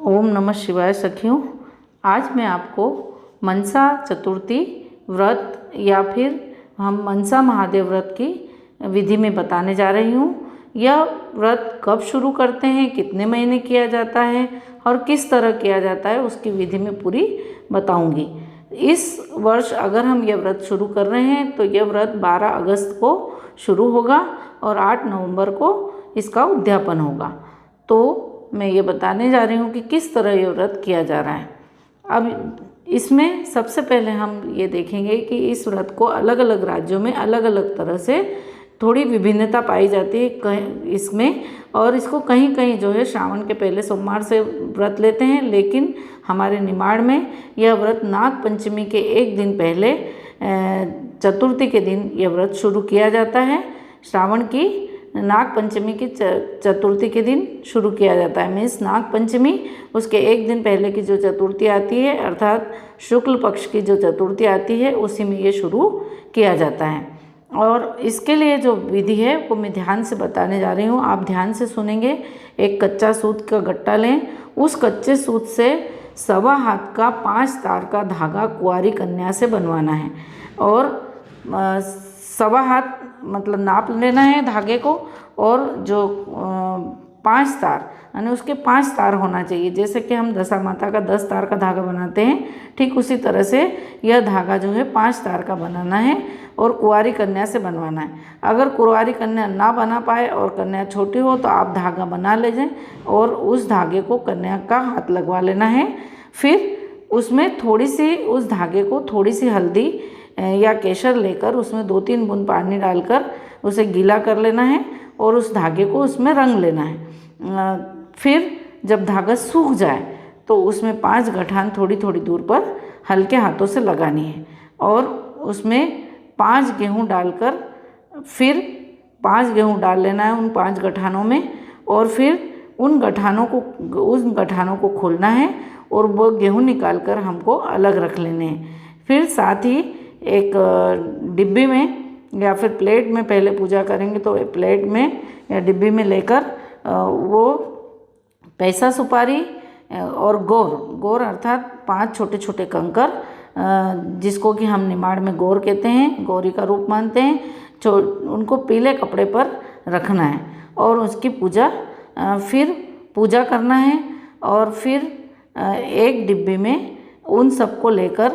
ओम नमः शिवाय सखियों। आज मैं आपको मनसा चतुर्थी व्रत या फिर हम मनसा महादेव व्रत की विधि में बताने जा रही हूँ। यह व्रत कब शुरू करते हैं, कितने महीने किया जाता है और किस तरह किया जाता है, उसकी विधि में पूरी बताऊँगी। इस वर्ष अगर हम यह व्रत शुरू कर रहे हैं तो यह व्रत 12 अगस्त को शुरू होगा और 8 नवंबर को इसका उद्यापन होगा। तो मैं ये बताने जा रही हूँ कि किस तरह ये व्रत किया जा रहा है। अब इसमें सबसे पहले हम ये देखेंगे कि इस व्रत को अलग अलग राज्यों में अलग अलग तरह से थोड़ी विभिन्नता पाई जाती है इसमें, और इसको कहीं कहीं जो है श्रावण के पहले सोमवार से व्रत लेते हैं, लेकिन हमारे निमाड़ में यह व्रत नाग पंचमी के एक दिन पहले चतुर्थी के दिन यह व्रत शुरू किया जाता है। श्रावण की नाग पंचमी की चतुर्थी के दिन शुरू किया जाता है। मीन्स नाग पंचमी उसके एक दिन पहले की जो चतुर्थी आती है, अर्थात शुक्ल पक्ष की जो चतुर्थी आती है, उसी में ये शुरू किया जाता है। और इसके लिए जो विधि है वो मैं ध्यान से बताने जा रही हूँ, आप ध्यान से सुनेंगे। एक कच्चा सूत का गट्टा लें, उस कच्चे सूत से 1.25 हाथ का 5 तार का धागा कुंवारी कन्या से बनवाना है, और 1.25 हाथ मतलब नाप लेना है धागे को, और जो 5 तार यानी उसके 5 तार होना चाहिए। जैसे कि हम दशा माता का 10 तार का धागा बनाते हैं, ठीक उसी तरह से यह धागा जो है 5 तार का बनाना है और कुंवारी कन्या से बनवाना है। अगर कुंवारी कन्या ना बना पाए और कन्या छोटी हो तो आप धागा बना ले जाएं और उस धागे को कन्या का हाथ लगवा लेना है। फिर उसमें थोड़ी सी उस धागे को थोड़ी सी हल्दी या केसर लेकर उसमें 2-3 बूंद पानी डालकर उसे गीला कर लेना है और उस धागे को उसमें रंग लेना है। फिर जब धागा सूख जाए तो उसमें 5 गठान थोड़ी थोड़ी दूर पर हल्के हाथों से लगानी है, और उसमें 5 गेहूँ डालकर फिर 5 गेहूँ डाल लेना है उन 5 गठानों में, और फिर उन गठानों को खोलना है और वो गेहूँ निकाल कर हमको अलग रख लेने हैं। फिर साथ ही एक डिब्बी में या फिर प्लेट में पहले पूजा करेंगे, तो प्लेट में या डिब्बी में लेकर वो पैसा सुपारी और गौर अर्थात 5 छोटे छोटे कंकर, जिसको कि हम निमाड़ में गौर कहते हैं, गौरी का रूप मानते हैं, उनको पीले कपड़े पर रखना है और उसकी फिर पूजा करना है। और फिर एक डिब्बी में उन सब को लेकर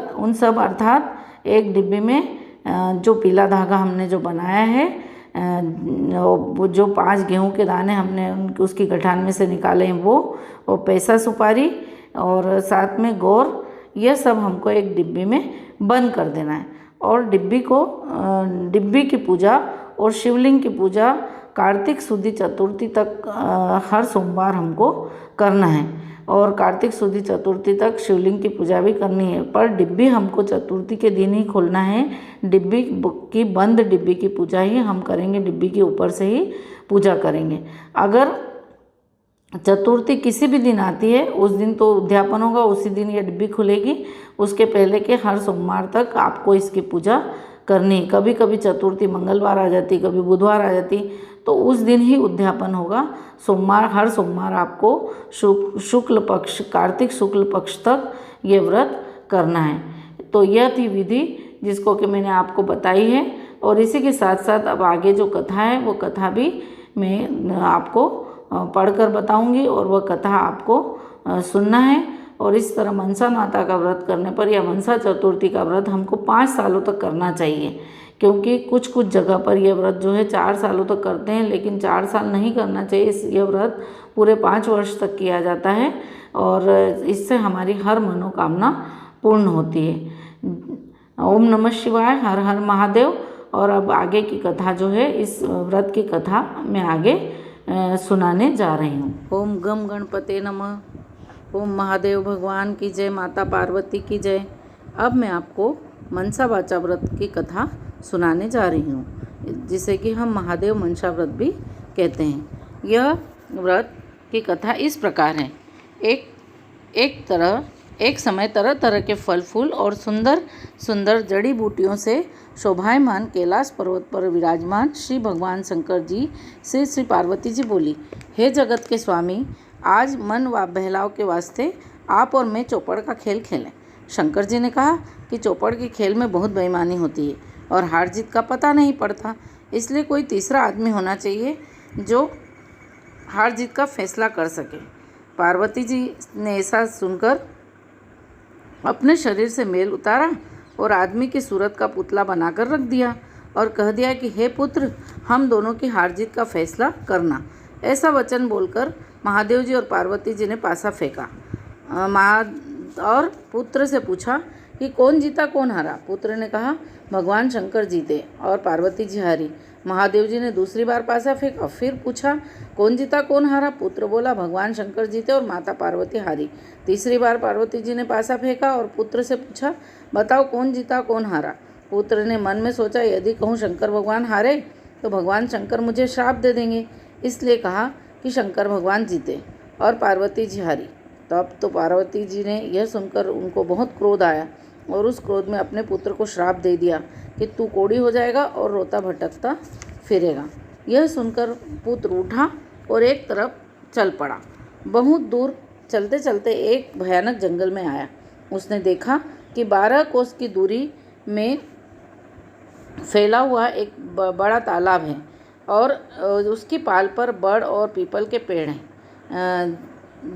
अर्थात एक डिब्बी में जो पीला धागा हमने जो बनाया है, वो जो 5 गेहूं के दाने हमने उसकी गठान में से निकाले हैं, वो पैसा सुपारी और साथ में गौर, यह सब हमको एक डिब्बी में बंद कर देना है। और डिब्बी की पूजा और शिवलिंग की पूजा कार्तिक शुद्ध चतुर्थी तक हर सोमवार हमको करना है, और कार्तिक शुद्ध चतुर्थी तक शिवलिंग की पूजा भी करनी है। पर डिब्बी हमको चतुर्थी के दिन ही खोलना है। बंद डिब्बी की पूजा ही हम करेंगे, डिब्बी के ऊपर से ही पूजा करेंगे। अगर चतुर्थी किसी भी दिन आती है, उस दिन तो उद्यापन होगा, उसी दिन ये डिब्बी खुलेगी। उसके पहले के हर सोमवार तक आपको इसकी पूजा करनी है। कभी कभी चतुर्थी मंगलवार आ जाती, कभी बुधवार आ जाती, तो उस दिन ही उद्यापन होगा। हर सोमवार आपको शुक्ल पक्ष, कार्तिक शुक्ल पक्ष तक ये व्रत करना है। तो यह थी विधि जिसको कि मैंने आपको बताई है, और इसी के साथ साथ अब आगे जो कथा है वो कथा भी मैं आपको पढ़कर बताऊंगी, और वह कथा आपको सुनना है। और इस तरह मनसा माता का व्रत करने पर या मनसा चतुर्थी का व्रत हमको 5 सालों तक करना चाहिए, क्योंकि कुछ जगह पर यह व्रत जो है 4 सालों तक करते हैं, लेकिन 4 साल नहीं करना चाहिए। यह व्रत पूरे 5 वर्ष तक किया जाता है और इससे हमारी हर मनोकामना पूर्ण होती है। ओम नमः शिवाय, हर हर महादेव। और अब आगे की कथा जो है, इस व्रत की कथा मैं आगे सुनाने जा रही हूँ। ओम गम गणपते नमः। ओम महादेव भगवान की जय, माता पार्वती की जय। अब मैं आपको मनसा वाचा व्रत की कथा सुनाने जा रही हूँ, जिसे कि हम महादेव मनसा व्रत भी कहते हैं। यह व्रत की कथा इस प्रकार है। एक समय तरह तरह के फल फूल और सुंदर सुंदर जड़ी बूटियों से शोभायमान कैलाश पर्वत पर विराजमान श्री भगवान शंकर जी से श्री पार्वती जी बोली, हे जगत के स्वामी, आज मन व बहलाव के वास्ते आप और मैं चौपड़ का खेल खेलें। शंकर जी ने कहा कि चौपड़ के खेल में बहुत बेईमानी होती है और हार जीत का पता नहीं पड़ता, इसलिए कोई तीसरा आदमी होना चाहिए जो हार जीत का फैसला कर सके। पार्वती जी ने ऐसा सुनकर अपने शरीर से मेल उतारा और आदमी की सूरत का पुतला बनाकर रख दिया और कह दिया कि हे पुत्र, हम दोनों की हार जीत का फैसला करना। ऐसा वचन बोलकर महादेव जी और पार्वती जी ने पासा फेंका और पुत्र से पूछा कि कौन जीता कौन हारा। पुत्र ने कहा भगवान शंकर जीते और पार्वती जी हारी। महादेव जी ने दूसरी बार पासा फेंका, फिर पूछा कौन जीता कौन हारा। पुत्र बोला भगवान शंकर जीते और माता पार्वती हारी। तीसरी बार पार्वती जी ने पासा फेंका और पुत्र से पूछा बताओ कौन जीता कौन हारा। पुत्र ने मन में सोचा यदि कहूँ शंकर भगवान हारे तो भगवान शंकर मुझे श्राप दे देंगे, इसलिए कहा कि शंकर भगवान जीते और पार्वती जी हारी। तब तो पार्वती जी ने यह सुनकर उनको बहुत क्रोध आया और उस क्रोध में अपने पुत्र को श्राप दे दिया कि तू कोढ़ी हो जाएगा और रोता भटकता फिरेगा। यह सुनकर पुत्र उठा और एक तरफ चल पड़ा। बहुत दूर चलते चलते एक भयानक जंगल में आया। उसने देखा कि 12 कोस की दूरी में फैला हुआ एक बड़ा तालाब है और उसकी पाल पर बड़ और पीपल के पेड़ हैं,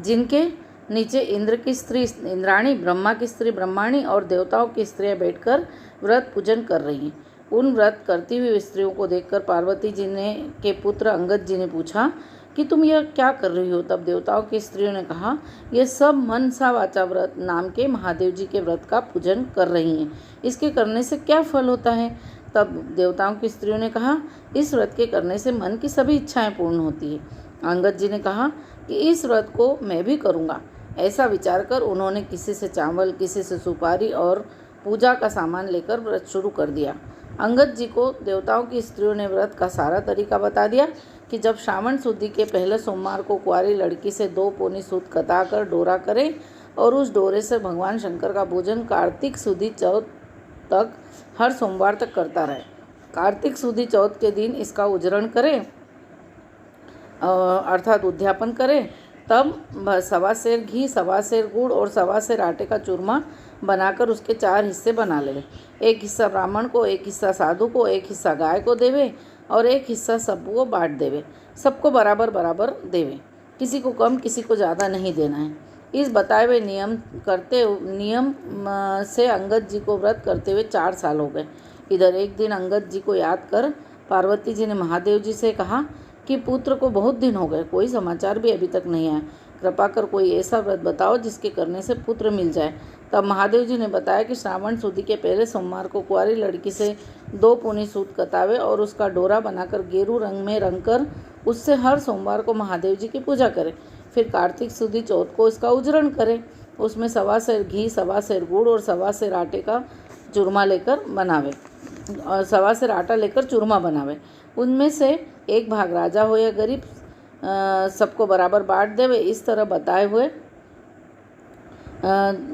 जिनके नीचे इंद्र की स्त्री इंद्राणी, ब्रह्मा की स्त्री ब्रह्माणी और देवताओं की स्त्रियां बैठकर व्रत पूजन कर रही हैं। उन व्रत करती हुई स्त्रियों को देखकर पार्वती जी ने के पुत्र अंगद जी ने पूछा कि तुम यह क्या कर रही हो। तब देवताओं की स्त्रियों ने कहा यह सब मनसा वाचा व्रत नाम के महादेव जी के व्रत का पूजन कर रही हैं, इसके करने से क्या फल होता है। तब देवताओं की स्त्रियों ने कहा इस व्रत के करने से मन की सभी इच्छाएं पूर्ण होती है। अंगद जी ने कहा कि इस व्रत को मैं भी करूँगा। ऐसा विचार कर उन्होंने किसी से चावल, किसी से सुपारी और पूजा का सामान लेकर व्रत शुरू कर दिया। अंगद जी को देवताओं की स्त्रियों ने व्रत का सारा तरीका बता दिया कि जब श्रावण शुद्धि के पहले सोमवार को कुंवारी लड़की से 2 पोनी सूत कताकर डोरा करे और उस डोरे से भगवान शंकर का पूजन कार्तिक सुदी चौथ तक हर सोमवार तक करता रहे। कार्तिक सुदी चौथ के दिन इसका उजरण करे अर्थात उद्यापन करे, तब 1.25 सेर घी, 1.25 सेर गुड़ और 1.25 सेर आटे का चूरमा बनाकर उसके 4 हिस्से बना ले। एक हिस्सा ब्राह्मण को, एक हिस्सा साधु को, एक हिस्सा गाय को देवे और एक हिस्सा सबको बांट देवे। सबको बराबर बराबर देवे, किसी को कम किसी को ज़्यादा नहीं देना है। इस बताए हुए नियम से अंगद जी को व्रत करते हुए 4 साल हो गए। इधर एक दिन अंगद जी को याद कर पार्वती जी ने महादेव जी से कहा कि पुत्र को बहुत दिन हो गए, कोई समाचार भी अभी तक नहीं आया, कृपा कर कोई ऐसा व्रत बताओ जिसके करने से पुत्र मिल जाए। तब महादेव जी ने बताया कि श्रावण शुद्धि के पहले सोमवार को कुंवारी लड़की से 2 पूनी सूत कतावे और उसका डोरा बनाकर गेरू रंग में रंगकर उससे हर सोमवार को महादेव जी की पूजा करें। फिर कार्तिक शुद्धि चौथ को इसका उजरण करें, उसमें 1.25 सेर घी, 1.25 सेर गुड़ और 1.25 सेर आटे का चूरमा लेकर बनावे और 1.25 सेर आटा लेकर चूरमा बनावे। उनमें से एक भाग राजा हो या गरीब सबको बराबर बांट देवे। इस तरह बताए हुए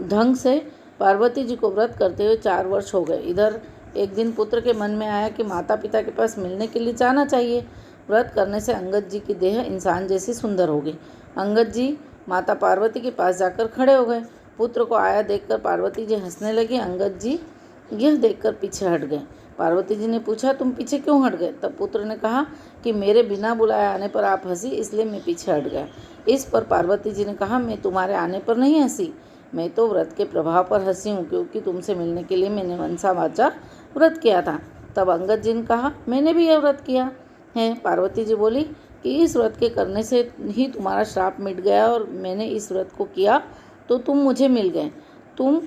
ढंग से पार्वती जी को व्रत करते हुए 4 वर्ष हो गए। इधर एक दिन पुत्र के मन में आया कि माता पिता के पास मिलने के लिए जाना चाहिए। व्रत करने से अंगद जी की देह इंसान जैसी सुंदर हो गई। अंगद जी माता पार्वती के पास जाकर खड़े हो गए। पुत्र को आया देखकर पार्वती जी हंसने लगी। अंगद जी यह देखकर पीछे हट गए। पार्वती जी ने पूछा तुम पीछे क्यों हट गए। तब पुत्र ने कहा कि मेरे बिना बुलाए आने पर आप हंसी, इसलिए मैं पीछे हट गया। इस पर पार्वती जी ने कहा मैं तुम्हारे आने पर नहीं हंसी, मैं तो व्रत के प्रभाव पर हंसी हूँ, क्योंकि तुमसे मिलने के लिए मैंने मनसा वाचा व्रत किया था। तब अंगद जी ने कहा मैंने भी यह व्रत किया है। पार्वती जी बोली कि इस व्रत के करने से ही तुम्हारा श्राप मिट गया और मैंने इस व्रत को किया तो तुम मुझे मिल गए। तुम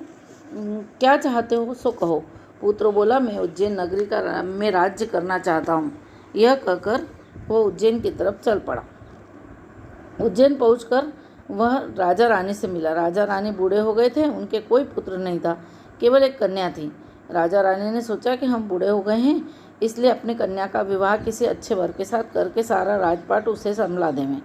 क्या चाहते हो सो कहो। पुत्र बोला मैं उज्जैन नगरी में राज्य करना चाहता हूँ। यह कहकर वह उज्जैन की तरफ चल पड़ा। उज्जैन पहुंचकर वह राजा रानी से मिला। राजा रानी बूढ़े हो गए थे, उनके कोई पुत्र नहीं था, केवल एक कन्या थी। राजा रानी ने सोचा कि हम बूढ़े हो गए हैं, इसलिए अपनी कन्या का विवाह किसी अच्छे वर के साथ करके सारा राजपाट उसे संभला देवें।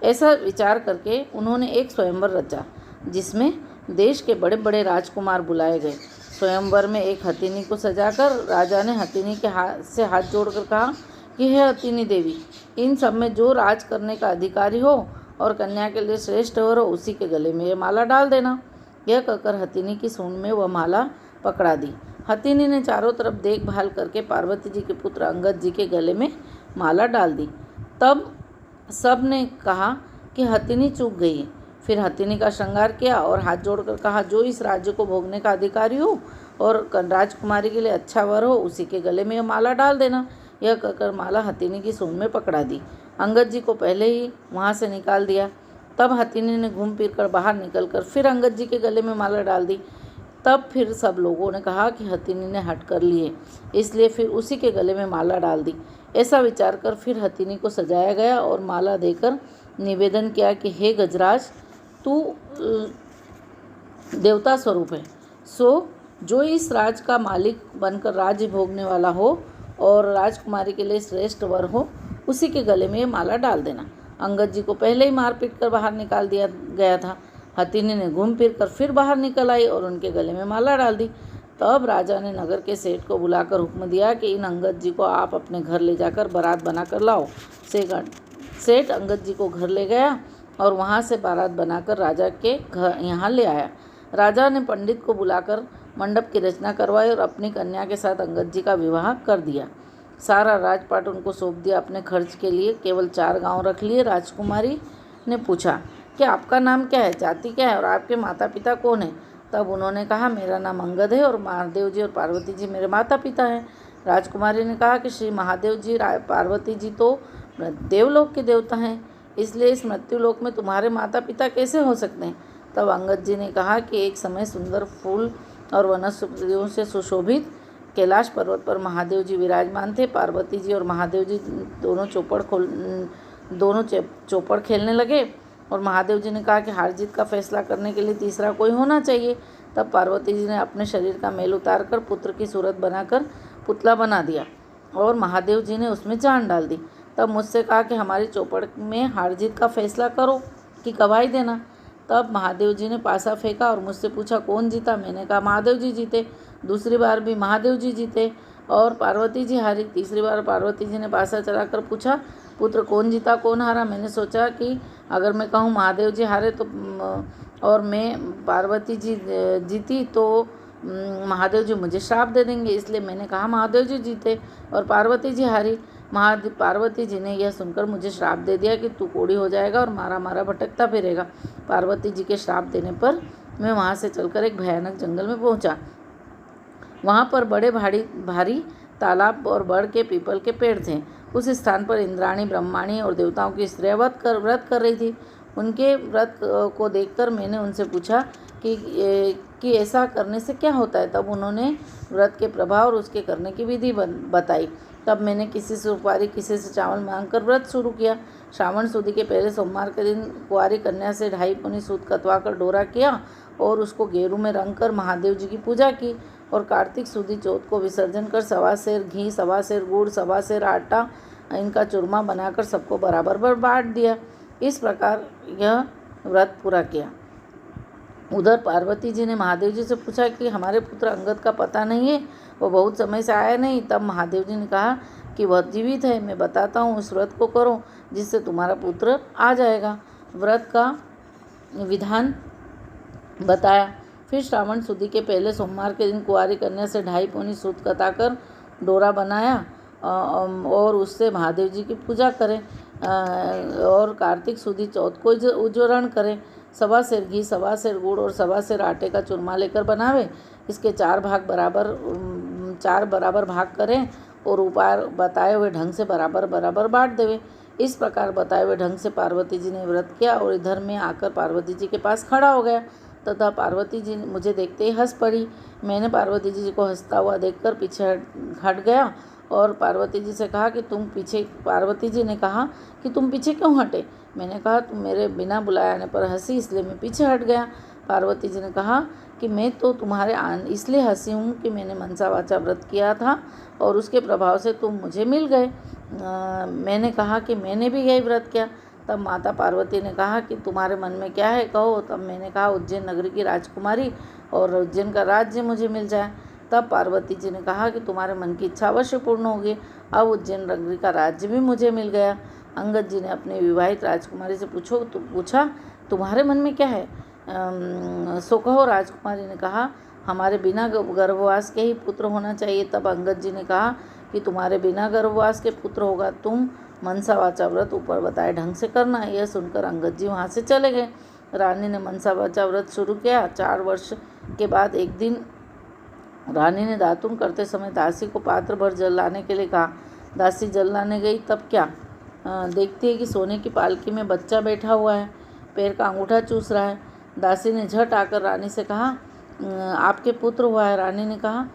ऐसा विचार करके उन्होंने एक स्वयंवर रचा, जिसमें देश के बड़े बड़े राजकुमार बुलाए गए। स्वयंवर में एक हथिनी को सजाकर राजा ने हथिनी के हाथ जोड़कर कहा कि हे हथिनी देवी, इन सब में जो राज करने का अधिकारी हो और कन्या के लिए श्रेष्ठ वर हो उसी के गले में ये माला डाल देना। यह कहकर हथिनी की सूंड में वह माला पकड़ा दी। हथिनी ने चारों तरफ देखभाल करके पार्वती जी के पुत्र अंगद जी के गले में माला डाल दी। तब सब ने कहा कि हथिनी चूक गई है। फिर हथिनी का श्रृंगार किया और हाथ जोड़कर कहा, जो इस राज्य को भोगने का अधिकारी हो और राजकुमारी के लिए अच्छा वर हो उसी के गले में यह माला डाल देना। यह कहकर माला हथिनी की सूंड में पकड़ा दी। अंगद जी को पहले ही वहाँ से निकाल दिया। तब हथिनी ने घूम फिर कर बाहर निकलकर फिर अंगद जी के गले में माला डाल दी। तब फिर सब लोगों ने कहा कि हथिनी ने हट कर लिए, इसलिए फिर उसी के गले में माला डाल दी। ऐसा विचार कर फिर हथिनी को सजाया गया और माला देकर निवेदन किया कि हे गजराज, तू देवता स्वरूप है, सो जो इस राज का मालिक बनकर राज्य भोगने वाला हो और राजकुमारी के लिए श्रेष्ठ वर हो उसी के गले में ये माला डाल देना। अंगद जी को पहले ही मार पीट कर बाहर निकाल दिया गया था। हथिनी ने घूम फिर कर फिर बाहर निकल आई और उनके गले में माला डाल दी। तब राजा ने नगर के सेठ को बुलाकर हुक्म दिया कि इन अंगद जी को आप अपने घर ले जाकर बारात बनाकर लाओ। सेठ अंगद जी को घर ले गया और वहाँ से बारात बनाकर राजा के घर यहाँ ले आया। राजा ने पंडित को बुलाकर मंडप की रचना करवाई और अपनी कन्या के साथ अंगद जी का विवाह कर दिया। सारा राजपाट उनको सौंप दिया अपने खर्च के लिए। केवल 4 गांव रख लिए। राजकुमारी ने पूछा कि आपका नाम क्या है, जाति क्या है और आपके माता पिता कौन है? तब उन्होंने कहा, मेरा नाम अंगद है और महादेव जी और पार्वती जी मेरे माता पिता हैं। राजकुमारी ने कहा कि श्री महादेव जी पार्वती जी तो देवलोक के देवता हैं, इसलिए इस मृत्युलोक में तुम्हारे माता पिता कैसे हो सकते हैं? तब अंगद जी ने कहा कि एक समय सुंदर फूल और वनस्पतियों से सुशोभित कैलाश पर्वत पर महादेव जी विराजमान थे। पार्वती जी और महादेव जी दोनों चौपड़ खेलने लगे और महादेव जी ने कहा कि हार जीत का फैसला करने के लिए तीसरा कोई होना चाहिए। तब पार्वती जी ने अपने शरीर का मैल उतारकर पुत्र की सूरत बनाकर पुतला बना दिया और महादेव जी ने उसमें जान डाल दी। तब मुझसे कहा कि हमारी चौपड़ में हार जीत का फैसला करो कि गवाही देना। तब महादेव जी ने पासा फेंका और मुझसे पूछा, कौन जीता? मैंने कहा, महादेव जी जीते। दूसरी बार भी महादेव जी जीते और पार्वती जी हारी। तीसरी बार पार्वती जी ने पासा चलाकर पूछा, पुत्र कौन जीता कौन हारा? मैंने सोचा कि अगर मैं कहूँ महादेव जी हारे तो और मैं पार्वती जी जीती तो महादेव जी मुझे श्राप दे देंगे, इसलिए मैंने कहा महादेव जी जीते और पार्वती जी हारी। पार्वती जी ने यह सुनकर मुझे श्राप दे दिया कि तू कोढ़ी हो जाएगा और मारा मारा भटकता फिरेगा। पार्वती जी के श्राप देने पर मैं वहाँ से चलकर एक भयानक जंगल में पहुँचा। वहाँ पर बड़े भारी तालाब और बड़ के पीपल के पेड़ थे। उस स्थान पर इंद्राणी, ब्रह्माणी और देवताओं की स्त्रियाँ व्रत कर रही थी। उनके व्रत को देखकर मैंने उनसे पूछा कि ऐसा करने से क्या होता है। तब उन्होंने व्रत के प्रभाव और उसके करने की विधि बताई। तब मैंने किसी से सुपारी, किसी से चावल मांगकर व्रत शुरू किया। श्रावण सुदी के पहले सोमवार के दिन कुंवारी कन्या से 2.5 पौनी सूत कतवा कर डोरा किया और उसको गेरू में रंग कर महादेव जी की पूजा की और कार्तिक सुदी चौथ को विसर्जन कर 1.25 सेर घी, 1.25 सेर गुड़, 1.25 सेर आटा इनका चूरमा बनाकर सबको बराबर बांट दिया। इस प्रकार यह व्रत पूरा किया। उधर पार्वती जी ने महादेव जी से पूछा कि हमारे पुत्र अंगद का पता नहीं है, वो बहुत समय से आया नहीं। तब महादेव जी ने कहा कि वह जीवित है, मैं बताता हूँ, उस व्रत को करो जिससे तुम्हारा पुत्र आ जाएगा। व्रत का विधान बताया। फिर श्रावण सुदी के पहले सोमवार के दिन कुंवारी कन्या से 2.5 पौनी सूत कताकर डोरा बनाया और उससे महादेव जी की पूजा करें और कार्तिक सुदी चौथ को उज्जवरण करें। 1.25 सेर घी, 1.25 सेर गुड़ और 1.25 सेर आटे का चूरमा लेकर बनावे। इसके 4 बराबर भाग करें और ऊपर बताए हुए ढंग से बराबर बांट देवे। इस प्रकार बताए हुए ढंग से पार्वती जी ने व्रत किया और इधर मैं आकर पार्वती जी के पास खड़ा हो गया तथा पार्वती जी मुझे देखते ही हंस पड़ी। मैंने पार्वती जी को हंसता हुआ देखकर पीछे हट गया और पार्वती जी से कहा कि पार्वती जी ने कहा कि तुम पीछे क्यों हटे? मैंने कहा, तुम मेरे बिना बुलाए आने पर हंसी, इसलिए मैं पीछे हट गया। पार्वती जी ने कहा कि मैं तो तुम्हारे इसलिए हंसी हूँ कि मैंने मनसा वाचा व्रत किया था और उसके प्रभाव से तुम मुझे मिल गए। मैंने कहा कि मैंने भी यही व्रत किया। तब माता पार्वती ने कहा कि तुम्हारे मन में क्या है, कहो। तब मैंने कहा, उज्जैन नगरी की राजकुमारी और उज्जैन का राज्य मुझे मिल जाए। तब पार्वती जी ने कहा कि तुम्हारे मन की इच्छा अवश्य पूर्ण होगी। अब उज्जैन नगरी का राज्य भी मुझे मिल गया। अंगद जी ने अपनी विवाहित राजकुमारी से पूछा तुम्हारे मन में क्या है? सो कहो। राजकुमारी ने कहा हमारे बिना गर्भवास के ही पुत्र होना चाहिए। तब अंगद जी ने कहा कि तुम्हारे बिना गर्भवास के पुत्र होगा, तुम मनसा वाचा व्रत ऊपर बताए ढंग से करना। यह सुनकर अंगद जी वहाँ से चले गए। रानी ने मनसा वाचा व्रत शुरू किया। 4 वर्ष के बाद एक दिन रानी ने दातुन करते समय दासी को पात्र भर जल लाने के लिए कहा। दासी जल लाने गई, तब क्या देखती है कि सोने की पालकी में बच्चा बैठा हुआ है, पैर का अंगूठा चूस रहा है। दासी ने झट आकर रानी से कहा आपके पुत्र हुआ है। रानी ने कहा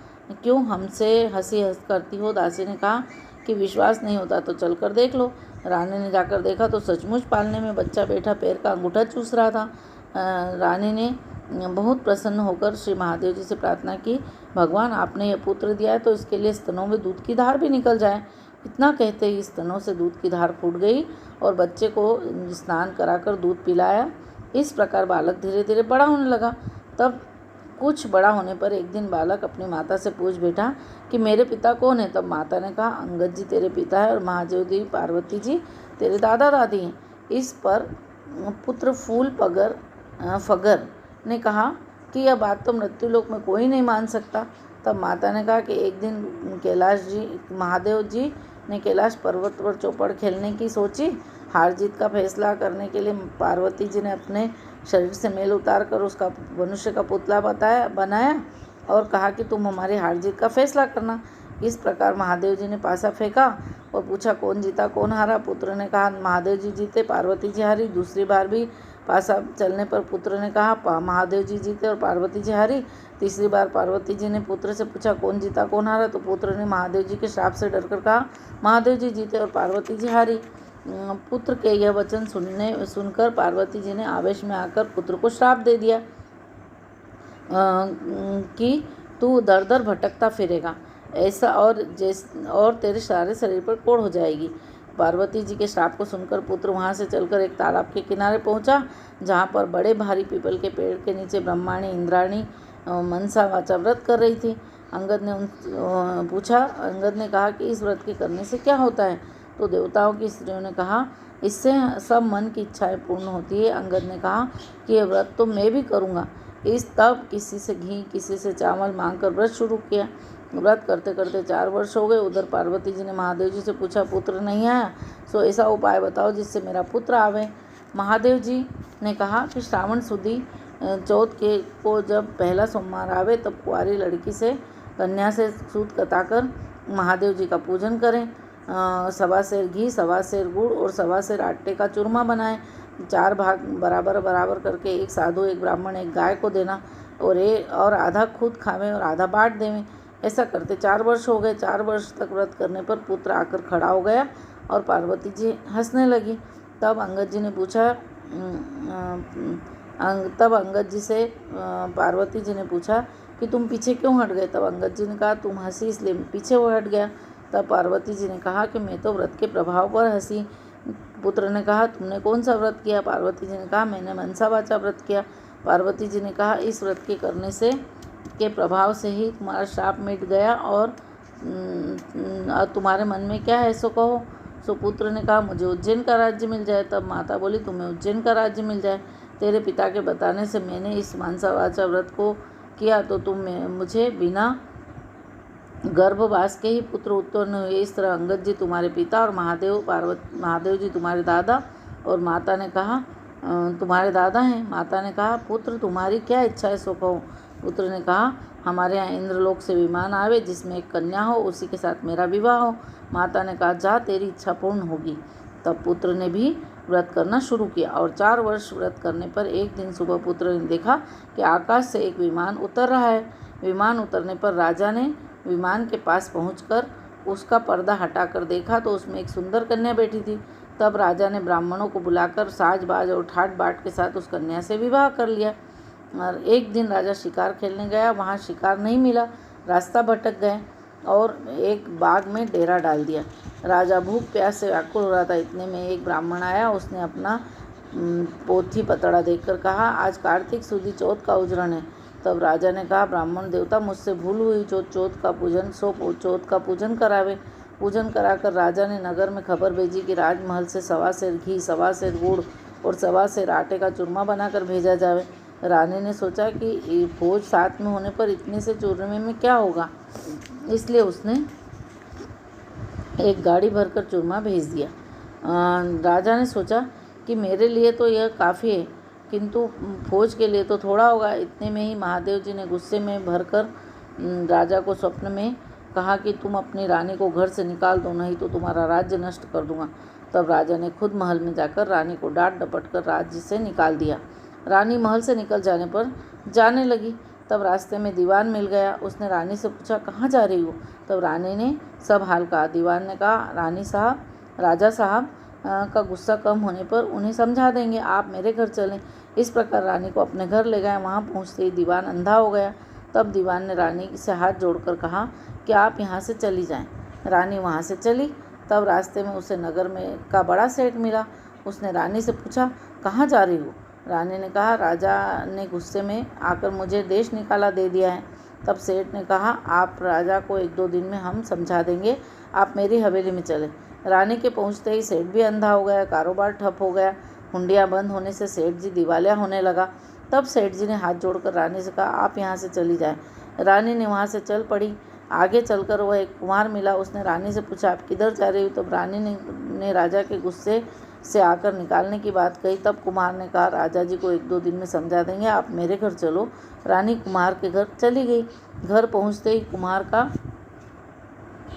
क्यों हमसे हंसी करती हो? दासी ने कहा कि विश्वास नहीं होता तो चलकर देख लो। रानी ने जाकर देखा तो सचमुच पालने में बच्चा बैठा पैर का अंगूठा चूस रहा था। रानी ने बहुत प्रसन्न होकर श्री महादेव जी से प्रार्थना की, भगवान आपने यह पुत्र दिया है तो इसके लिए स्तनों में दूध की धार भी निकल जाए। इतना कहते ही स्तनों से दूध की धार फूट गई और बच्चे को स्नान कराकर दूध पिलाया। इस प्रकार बालक धीरे धीरे बड़ा होने लगा। तब कुछ बड़ा होने पर एक दिन बालक अपनी माता से पूछ बैठा कि मेरे पिता कौन है? तब माता ने कहा अंगद जी तेरे पिता है और महादेव जी पार्वती जी तेरे दादा दादी हैं। इस पर पुत्र फगर ने कहा कि यह बात तो मृत्युलोक में कोई नहीं मान सकता। तब माता ने कहा कि एक दिन महादेव जी ने कैलाश पर्वत पर चौपड़ खेलने की सोची। हार जीत का फैसला करने के लिए पार्वती जी ने अपने शरीर से मेल उतार कर उसका मनुष्य का पुतला बनाया और कहा कि तुम हमारी हार जीत का फैसला करना। इस प्रकार महादेव जी ने पासा फेंका और पूछा कौन जीता कौन हारा? पुत्र ने कहा महादेव जी जीते, पार्वती जी हारी। दूसरी बार भी पासा चलने पर पुत्र ने कहा महादेव जी जीते और पार्वती जी हारी। तीसरी बार पार्वती जी ने पुत्र से पूछा कौन जीता कौन हारा? तो पुत्र ने महादेव जी के श्राप से डरकर कहा महादेव जी जीते और पार्वती जी हारी। पुत्र के यह वचन सुनकर पार्वती जी ने आवेश में आकर पुत्र को श्राप दे दिया कि तू दर दर भटकता फिरेगा ऐसा और तेरे सारे शरीर पर कोढ़ हो जाएगी। पार्वती जी के श्राप को सुनकर पुत्र वहाँ से चलकर एक तालाब के किनारे पहुँचा, जहाँ पर बड़े भारी पीपल के पेड़ के नीचे ब्रह्माणी इंद्राणी मनसा वाचा व्रत कर रही थी। अंगद ने कहा कि इस व्रत के करने से क्या होता है? तो देवताओं की स्त्रियों ने कहा इससे सब मन की इच्छाएं पूर्ण होती है। अंगद ने कहा कि यह व्रत तो मैं भी करूँगा। तब किसी से घी किसी से चावल मांगकर व्रत शुरू किया। व्रत करते करते 4 वर्ष हो गए। उधर पार्वती जी ने महादेव जी से पूछा पुत्र नहीं आया, सो ऐसा उपाय बताओ जिससे मेरा पुत्र आवे। महादेव जी ने कहा कि श्रावण सुदी चौथ को जब पहला सोमवार आवे तब कुंवारी लड़की से कन्या से सूत कताकर महादेव जी का पूजन करें। 1.25 सेर घी, 1.25 सेर गुड़ और 1.25 सेर आटे का चूरमा बनाएं। 4 भाग बराबर बराबर करके एक साधु एक ब्राह्मण एक गाय को देना और आधा खुद खावें और आधा बांट देवें। ऐसा करते 4 वर्ष हो गए। 4 वर्ष तक व्रत करने पर पुत्र आकर खड़ा हो गया और पार्वती जी हंसने लगी। तब अंगद जी से पार्वती जी ने पूछा कि तुम पीछे क्यों हट गए? तब अंगद जी ने कहा तुम हंसी इसलिए पीछे वो हट गया। तब पार्वती जी ने कहा कि मैं तो व्रत के प्रभाव पर हंसी। पुत्र ने कहा तुमने कौन सा व्रत किया? पार्वती जी ने कहा मैंने मनसा वाचा व्रत किया। पार्वती जी ने कहा इस व्रत के करने से के प्रभाव से ही तुम्हारा श्राप मिट गया और तुम्हारे मन में क्या है सो कहो। सो पुत्र ने कहा मुझे उज्जैन का राज्य मिल जाए। तब माता बोली तुम्हें उज्जैन का राज्य मिल जाए, तेरे पिता के बताने से मैंने इस मनसा वाचा व्रत को किया तो तुम मुझे बिना गर्भवास के ही पुत्र उत्पन्न हुए। इस तरह अंगद जी तुम्हारे पिता और महादेव जी तुम्हारे दादा और माता ने कहा तुम्हारे दादा हैं। माता ने कहा पुत्र तुम्हारी क्या इच्छा है सो कहो। पुत्र ने कहा हमारे यहाँ इंद्रलोक से विमान आवे जिसमें एक कन्या हो, उसी के साथ मेरा विवाह हो। माता ने कहा जा तेरी इच्छा पूर्ण होगी। तब पुत्र ने भी व्रत करना शुरू किया और 4 वर्ष व्रत करने पर एक दिन सुबह पुत्र ने देखा कि आकाश से एक विमान उतर रहा है। विमान उतरने पर राजा ने विमान के पास पहुंचकर उसका पर्दा हटाकर देखा तो उसमें एक सुंदर कन्या बैठी थी। तब राजा ने ब्राह्मणों को बुलाकर साज बाज और ठाट बाट के साथ उस कन्या से विवाह कर लिया। और एक दिन राजा शिकार खेलने गया, वहाँ शिकार नहीं मिला, रास्ता भटक गए और एक बाग में डेरा डाल दिया। राजा भूख प्यास से व्याकुल हो रहा था। इतने में एक ब्राह्मण आया, उसने अपना पोथी पतड़ा देखकर कहा आज कार्तिक सुदी चौथ का उजरण है। तब राजा ने कहा ब्राह्मण देवता मुझसे भूल हुई, जो चौथ का पूजन करावे। पूजन कराकर राजा ने नगर में खबर भेजी कि राजमहल से 1.25 सेर घी, 1.25 सेर गुड़ और 1.25 सेर आटे का चूरमा बनाकर भेजा जावे। रानी ने सोचा कि भोज साथ में होने पर इतने से चूरमे में क्या होगा, इसलिए उसने एक गाड़ी भरकर चूरमा भेज दिया। राजा ने सोचा कि मेरे लिए तो यह काफ़ी है, किंतु भोज के लिए तो थोड़ा होगा। इतने में ही महादेव जी ने गुस्से में भरकर राजा को स्वप्न में कहा कि तुम अपनी रानी को घर से निकाल दो, नहीं तो तुम्हारा राज्य नष्ट कर दूंगा। तब राजा ने खुद महल में जाकर रानी को डांट डपट कर राज्य से निकाल दिया। रानी महल से निकल जाने पर जाने लगी, तब रास्ते में दीवान मिल गया। उसने रानी से पूछा, कहाँ जा रही हो? तब रानी ने सब हाल कहा। दीवान ने कहा, राजा साहब का गुस्सा कम होने पर उन्हें समझा देंगे, आप मेरे घर चलें। इस प्रकार रानी को अपने घर ले गए। वहाँ पहुँचते ही दीवान अंधा हो गया। तब दीवान ने रानी से हाथ जोड़कर कहा कि आप यहाँ से चली जाएं। रानी वहाँ से चली। तब रास्ते में उसे नगर में का बड़ा सेठ मिला। उसने रानी से पूछा, कहाँ जा रही हो? रानी ने कहा, राजा ने गुस्से में आकर मुझे देश निकाला दे दिया है। तब सेठ ने कहा, आप राजा को 1-2 दिन में हम समझा देंगे, आप मेरी हवेली में चले। रानी के पहुंचते ही सेठ भी अंधा हो गया, कारोबार ठप हो गया। हुंडियाँ बंद होने से सेठ जी दिवालिया होने लगा। तब सेठ जी ने हाथ जोड़कर रानी से कहा, आप यहाँ से चली जाएं। रानी ने वहाँ से चल पड़ी। आगे चलकर वह एक कुम्हार मिला। उसने रानी से पूछा, आप किधर जा रही हो? तब रानी ने राजा के गुस्से से आकर निकालने की बात कही। तब कुम्हार ने कहा, राजा जी को 1-2 दिन में समझा देंगे, आप मेरे घर चलो। रानी कुम्हार के घर चली गई। घर पहुँचते ही कुम्हार का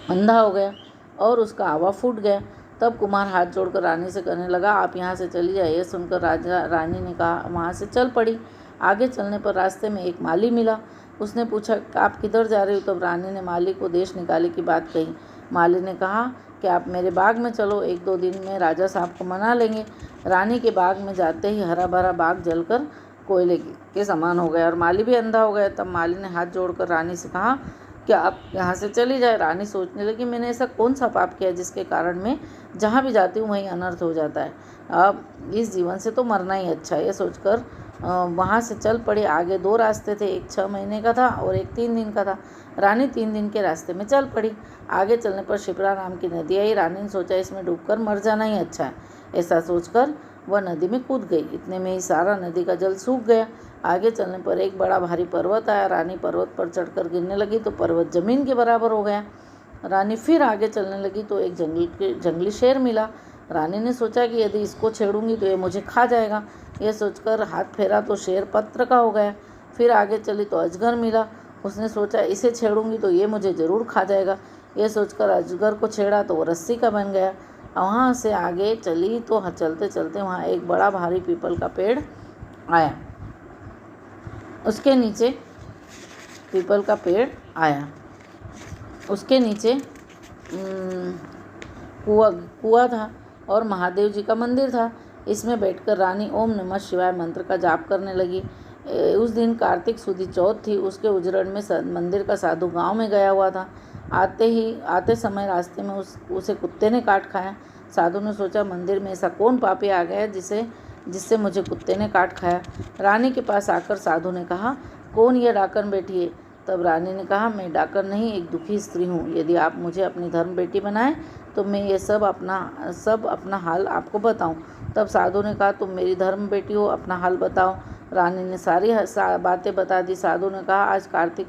अंधा हो गया और उसका आवा फूट गया। तब कुम्हार हाथ जोड़कर रानी से कहने लगा, आप यहाँ से चली जाइए। सुनकर रानी ने कहा, वहाँ से चल पड़ी। आगे चलने पर रास्ते में एक माली मिला। उसने पूछा, आप किधर जा रही हो? तब रानी ने माली को देश निकाले की बात कही। माली ने कहा कि आप मेरे बाग में चलो, 1-2 दिन में राजा साहब को मना लेंगे। रानी के बाग में जाते ही हरा भरा बाग जलकर कोयले के समान हो गया और माली भी अंधा हो गया। तब माली ने हाथ जोड़कर रानी से कहा कि आप यहाँ से चली जाए। रानी सोचने लगी, मैंने ऐसा कौन सा पाप किया जिसके कारण मैं जहाँ भी जाती हूँ वहीं अनर्थ हो जाता है। अब इस जीवन से तो मरना ही अच्छा है, ये सोचकर वहाँ से चल पड़ी। आगे 2 रास्ते थे, एक 6 महीने का था और एक 3 दिन का था। रानी 3 दिन के रास्ते में चल पड़ी। आगे चलने पर शिप्रा नाम की नदी आई। रानी ने सोचा, इसमें डूबकर मर जाना ही अच्छा है। ऐसा सोचकर वह नदी में कूद गई। इतने में ही सारा नदी का जल सूख गया। आगे चलने पर एक बड़ा भारी पर्वत आया। रानी पर्वत पर चढ़कर गिरने लगी तो पर्वत जमीन के बराबर हो गया। रानी फिर आगे चलने लगी तो एक जंगली शेर मिला। रानी ने सोचा कि यदि इसको छेड़ूंगी तो ये मुझे खा जाएगा। यह सोचकर हाथ फेरा तो शेर पत्र का हो गया। फिर आगे चली तो अजगर मिला। उसने सोचा, इसे छेड़ूंगी तो ये मुझे ज़रूर खा जाएगा। यह सोचकर अजगर को छेड़ा तो वो रस्सी का बन गया। वहाँ से आगे चली तो चलते चलते वहाँ एक बड़ा भारी पीपल का पेड़ आया। उसके नीचे पीपल का पेड़ आया, उसके नीचे कुआं था और महादेव जी का मंदिर था। इसमें बैठकर रानी ओम नमः शिवाय मंत्र का जाप करने लगी। उस दिन कार्तिक सुदी चौथ थी। उसके उजड़न में मंदिर का साधु गांव में गया हुआ था। आते समय रास्ते में उसे कुत्ते ने काट खाया। साधु ने सोचा, मंदिर में ऐसा कौन पापी आ गया जिससे मुझे कुत्ते ने काट खाया। रानी के पास आकर साधु ने कहा, कौन ये डाकन बैठी है? तब रानी ने कहा, मैं डाकन नहीं, एक दुखी स्त्री हूँ। यदि आप मुझे अपनी धर्म बेटी बनाएं तो मैं ये सब अपना हाल आपको बताऊं। तब साधु ने कहा, तुम मेरी धर्म बेटी हो, अपना हाल बताओ। रानी ने सारी बातें बता दी। साधु ने कहा, आज कार्तिक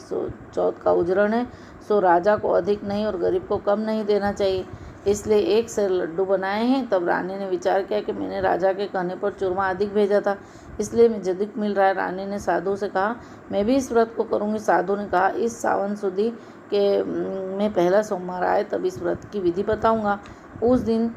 चौथ का उजड़न है, सो राजा को अधिक नहीं और गरीब को कम नहीं देना चाहिए, इसलिए 1 सेर लड्डू बनाए हैं। तब रानी ने विचार किया कि मैंने राजा के कहने पर चूरमा अधिक भेजा था, इसलिए मुझे अधिक मिल रहा है। रानी ने साधु से कहा, मैं भी इस व्रत को करूँगी। साधु ने कहा, इस सावन सुदी के में पहला सोमवार आए तब इस व्रत की विधि बताऊँगा। कुछ दिन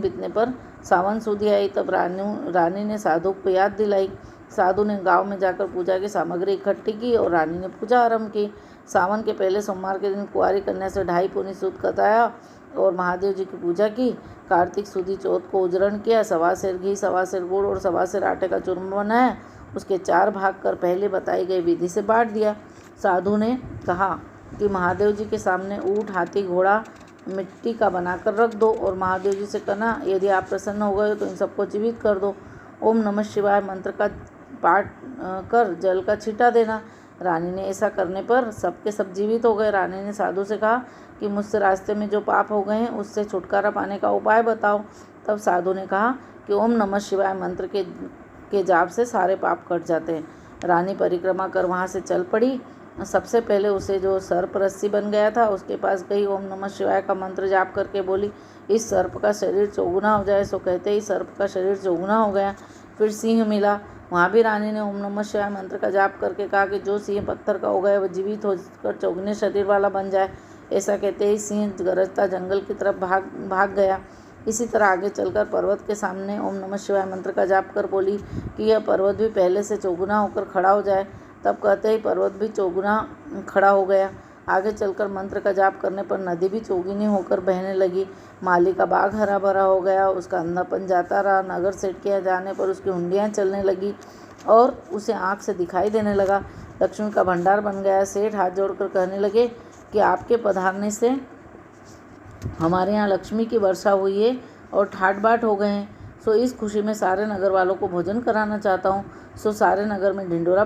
बीतने पर सावन सुदी आई। तब रानी ने साधु को याद दिलाई। साधु ने गांव में जाकर पूजा की सामग्री इकट्ठी की और रानी ने पूजा आरंभ की। सावन के पहले सोमवार के दिन कुंवारी कन्या से 2.5 पूनी सूद कताया और महादेव जी की पूजा की। कार्तिक सुदी चौथ को उजड़न किया। 1.25 सेर घी, 1.25 सेर गुड़ और 1.25 सेर आटे का चूरमा बनाया। उसके 4 भाग कर पहले बताई गई विधि से बांट दिया। साधु ने कहा कि महादेव जी के सामने ऊँट, हाथी, घोड़ा मिट्टी का बनाकर रख दो और महादेव जी से कहना, यदि आप प्रसन्न हो गए तो इन सबको जीवित कर दो। ओम नमः शिवाय मंत्र का पाठ कर जल का छींटा देना। रानी ने ऐसा करने पर सबके सब जीवित हो गए। रानी ने साधु से कहा कि मुझसे रास्ते में जो पाप हो गए हैं उससे छुटकारा पाने का उपाय बताओ। तब साधु ने कहा कि ओम नमः शिवाय मंत्र के जाप से सारे पाप कट जाते हैं। रानी परिक्रमा कर वहाँ से चल पड़ी। सबसे पहले उसे जो सर्प रस्सी बन गया था उसके पास गई, ओम नमः शिवाय का मंत्र जाप करके बोली, इस सर्प का शरीर चौगुना हो जाए। सो कहते ही सर्प का शरीर चौगुना हो गया। फिर सिंह मिला, वहाँ भी रानी ने ओम नमः शिवाय मंत्र का जाप करके कहा कि जो सिंह पत्थर का हो गया वह जीवित होकर चौगुने शरीर वाला बन जाए। ऐसा कहते ही सिंह गरजता जंगल की तरफ भाग गया। इसी तरह आगे चलकर पर्वत के सामने ओम नमः शिवाय मंत्र का जाप कर बोली कि यह पर्वत भी पहले से चौगुना होकर खड़ा हो जाए। तब कहते ही पर्वत भी चौगुना खड़ा हो गया। आगे चलकर मंत्र का जाप करने पर नदी भी चौगुनी होकर बहने लगी। माली का बाग हरा भरा हो गया, उसका अंधापन जाता रहा। नगर सेट किया जाने पर उसकी हुंडियाँ चलने लगी और उसे आँख से दिखाई देने लगा। लक्ष्मी का भंडार बन गया। सेठ हाथ जोड़कर कहने लगे कि आपके पधारने से हमारे यहाँ लक्ष्मी की वर्षा हुई है और ठाट बाट हो गए हैं। सो इस खुशी में सारे नगर वालों को भोजन कराना चाहता हूँ। सो सारे नगर में ढिंडोरा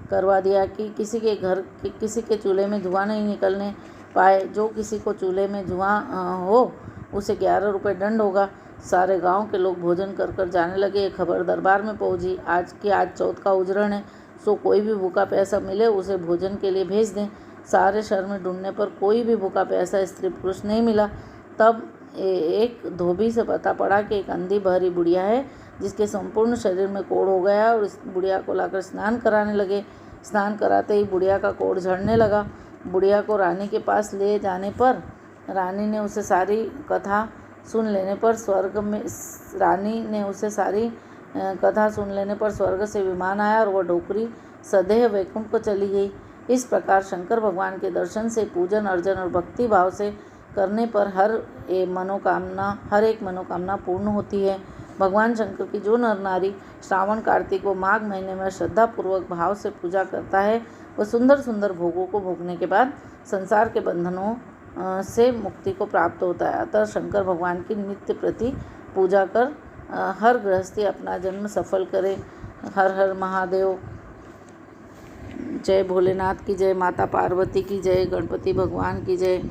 करवा दिया कि किसी के घर किसी के चूल्हे में धुआं नहीं निकलने पाए। जो किसी को चूल्हे में धुआं हो उसे 11 रुपये दंड होगा। सारे गांव के लोग भोजन कर कर जाने लगे। खबर दरबार में पहुंची आज चौथ का उजरण है, सो कोई भी भूखा प्यासा मिले उसे भोजन के लिए भेज दें। सारे शहर में ढूंढने पर कोई भी भूखा प्यासा स्त्री पुरुष नहीं मिला। तब एक धोबी से पता पड़ा कि एक अंधी बहरी बुढ़िया है जिसके संपूर्ण शरीर में कोढ़ हो गया और इस बुढ़िया को लाकर स्नान कराने लगे। स्नान कराते ही बुढ़िया का कोढ़ झड़ने लगा। बुढ़िया को रानी के पास ले जाने पर रानी ने उसे सारी कथा सुन लेने पर स्वर्ग से विमान आया और वह डोकरी सदैव वैकुंठ को चली गई। इस प्रकार शंकर भगवान के दर्शन से, पूजन अर्चन और भक्ति भाव से करने पर हर एक मनोकामना पूर्ण होती है। भगवान शंकर की जो नर नारी श्रावण कार्तिक व माघ महीने में श्रद्धापूर्वक भाव से पूजा करता है वह सुंदर सुंदर भोगों को भोगने के बाद संसार के बंधनों से मुक्ति को प्राप्त होता है। अतः शंकर भगवान की नित्य प्रति पूजा कर हर गृहस्थी अपना जन्म सफल करे। हर हर महादेव। जय भोलेनाथ की जय, माता पार्वती की जय, गणपति भगवान की जय।